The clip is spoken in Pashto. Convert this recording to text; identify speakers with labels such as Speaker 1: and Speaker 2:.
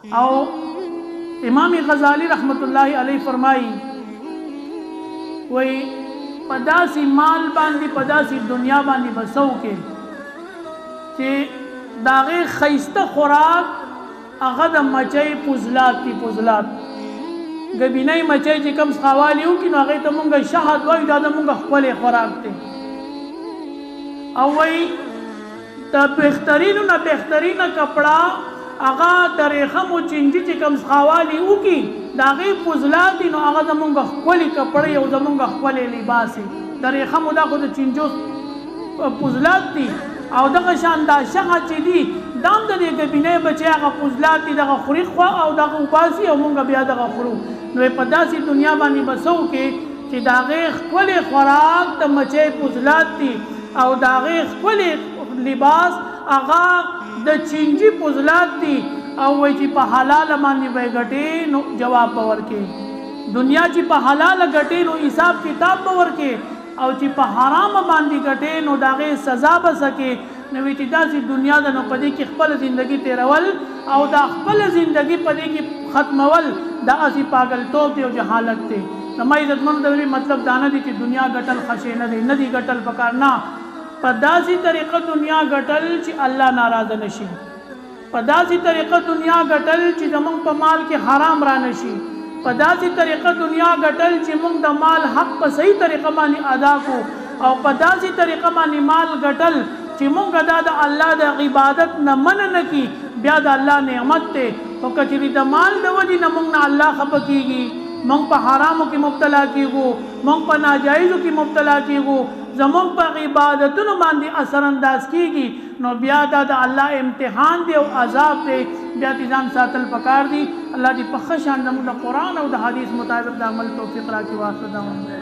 Speaker 1: او امام غزالی رحمت الله علیه فرمایي وای پداسي مال باندې پداسي دنیا باندې بسو کې چې داغه خیسته خوراک هغه د مچۍ پوزلات دي پوزلات غبینای مچۍ چې کم سخوالی او کې نو هغه ته مونږه شهد وای دا مونږه خپل خوراک دی او وای د بهترینو نه بهترینه کپڑا هغه د ریخم او چنجي چې کم سخوالی او کې داغه پوزلات دي نو هغه مونږه خپل کپڑا او مونږه خپل لباس د ریخم او د خود چنجو پوزلات دي او دغه شان دا شغه چې دي دام د دې غبینې بچي هغه پوزلات دي دغه خوري خو او دغه وباسي او مونږ بیا دغه خورو نو په داسې دنیا باندې بسو کې چې داغه خپل خوراک د مچي پوزلات دي او داغه خپل لباس هغه د چنجي پوزلات دي او وای چې په حلال باندې وګټي نو جواب باور کې دنیا چې په حلال غټي نو حساب کتاب باور کې او چې په حرام باندې غټي نو داغه سزا به سکے نو چې داسې دنیا د نو پدې کې خپل ژوندۍ تیرول او دا خپل ژوندۍ پدې کې ختمول دا اسی پاگلتوب دی او جهالت دی زما عزتمن د مطلب دانه دي چې دنیا غټل خشه نه دی ندی غټل پکار نه په داسې طریقه دنیا غټل چې الله ناراضه نشي په داسې طریقه دنیا غټل چې زمون په مال کې حرام را نشي په داسې طریقه دنیا غټل چې موږ د مال حق په صحیح طریقه باندې ادا کو او په داسې طریقه باندې مال غټل چې موږ د الله د عبادت نه من نه کی بیا د الله نعمت ته او کچری د مال د وجې نه موږ نه الله خپه کیږي موږ په حرامو کې مبتلا کیږو موږ په ناجایزو کې مبتلا کیږو زموږ په عبادتونو باندې اثر انداز کیږي نو بیا د الله امتحان دی او عذاب دی بیا ځان ساتل پکار دی الله دې په ښه شان زموږ د قرآن او د حدیث مطابق د عمل توفیق راکړي واسطه